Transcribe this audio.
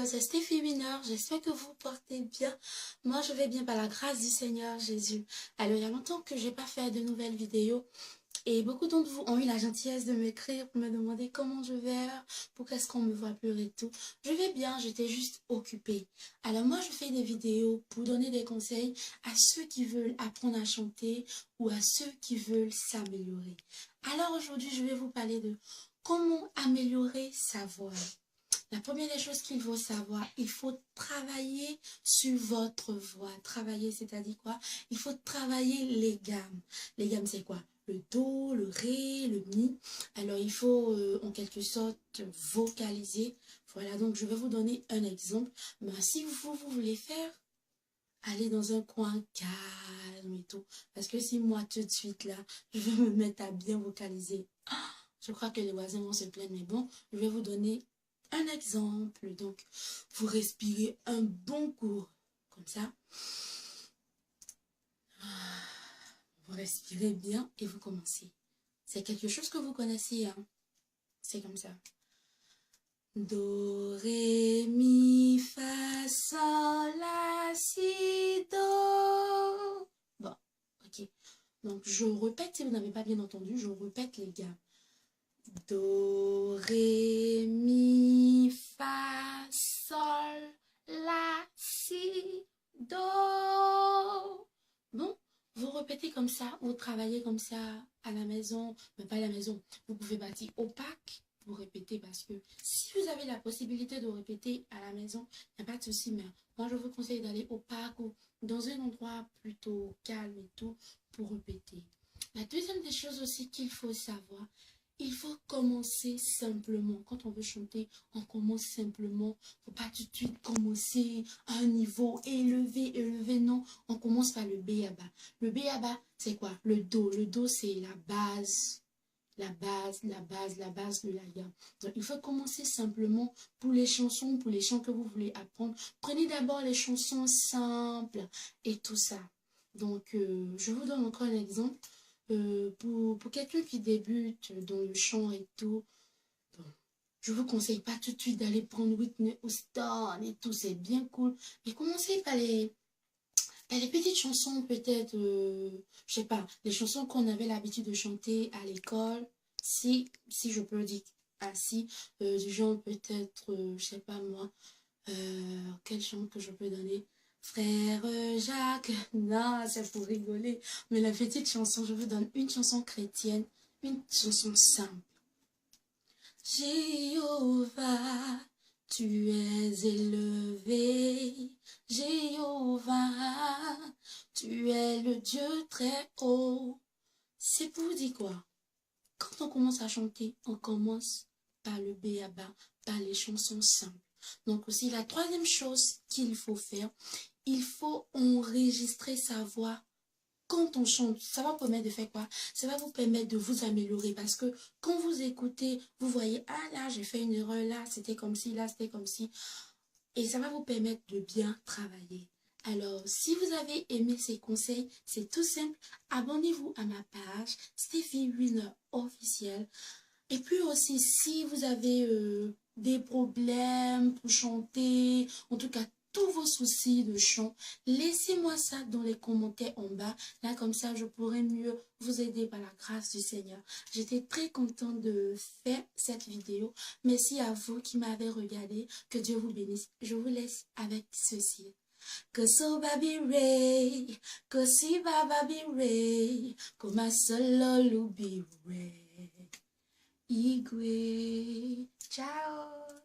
c'est Stéphie Winner. J'espère que vous portez bien. Moi, je vais bien par la grâce du Seigneur Jésus. Alors, il y a longtemps que j'ai pas fait de nouvelles vidéos et beaucoup d'entre vous ont eu la gentillesse de m'écrire pour me demander comment je vais, pourquoi est-ce qu'on me voit pleurer et tout. Je vais bien, j'étais juste occupée. Alors, moi, je fais des vidéos pour donner des conseils à ceux qui veulent apprendre à chanter ou à ceux qui veulent s'améliorer. Alors, aujourd'hui, je vais vous parler de comment améliorer sa voix. La première des choses qu'il faut savoir, il faut travailler sur votre voix. Travailler, c'est-à-dire quoi? Il faut travailler les gammes. Les gammes, c'est quoi? Le do, le ré, le mi. Alors, il faut en quelque sorte vocaliser. Voilà, donc je vais vous donner un exemple. Ben, si vous voulez faire, allez dans un coin calme et tout. Parce que si moi, tout de suite, là, je vais me mettre à bien vocaliser, je crois que les voisins vont se plaindre. Mais bon, je vais vous donner un exemple. Donc, vous respirez un bon coup, comme ça. Vous respirez bien et vous commencez. C'est quelque chose que vous connaissez, hein. C'est comme ça. Do, ré, mi, fa, sol, la, si, do. Bon, ok. Donc, je répète, si vous n'avez pas bien entendu, je répète les gammes. Do, ré, mi, fa, sol, la, si, do. Bon, vous répétez comme ça, vous travaillez comme ça à la maison, mais pas à la maison. Vous pouvez partir opaque, vous répétez parce que si vous avez la possibilité de répéter à la maison, il n'y a pas de souci, mais moi je vous conseille d'aller opaque ou dans un endroit plutôt calme et tout pour répéter. La deuxième des choses aussi qu'il faut savoir, il faut commencer simplement. Quand on veut chanter, on commence simplement. Il ne faut pas tout de suite commencer à un niveau élevé, non. On commence par le B.A.B.A. Le B.A.B.A, c'est quoi? Le Do. Le Do, c'est la base. La base de la gamme. Donc, il faut commencer simplement pour les chansons, pour les chants que vous voulez apprendre. Prenez d'abord les chansons simples et tout ça. Donc, je vous donne encore un exemple. Pour quelqu'un qui débute dans le chant et tout, bon, je vous conseille pas tout de suite d'aller prendre Whitney Houston et tout, c'est bien cool. Mais commencez par les petites chansons peut-être, je sais pas, les chansons qu'on avait l'habitude de chanter à l'école, si je peux le dire ainsi, du genre peut-être, je sais pas moi, quel chant que je peux donner? Frère Jacques, non, c'est pour rigoler. Mais la petite chanson, je vous donne une chanson chrétienne, une chanson simple. Jéhovah, tu es élevé. Jéhovah, tu es le Dieu très haut. C'est pour dire quoi? Quand on commence à chanter, on commence par le B.A.B.A, par les chansons simples. Donc aussi, la troisième chose qu'il faut faire, il faut enregistrer sa voix quand on chante. Ça va vous permettre de faire quoi? Ça va vous permettre de vous améliorer parce que quand vous écoutez, vous voyez, ah là, j'ai fait une erreur, là, c'était comme ci, là, c'était comme ci. Et ça va vous permettre de bien travailler. Alors, si vous avez aimé ces conseils, c'est tout simple. Abonnez-vous à ma page, Stéphie Winner officielle. Et puis aussi, si vous avez des problèmes pour chanter, en tout cas, tous vos soucis de chant, laissez-moi ça dans les commentaires en bas. Là, comme ça, je pourrai mieux vous aider par la grâce du Seigneur. J'étais très contente de faire cette vidéo. Merci à vous qui m'avez regardé. Que Dieu vous bénisse. Je vous laisse avec ceci. Que so baby ray, que si baby ray, comme un solo lubi ray. Igwe. Ciao.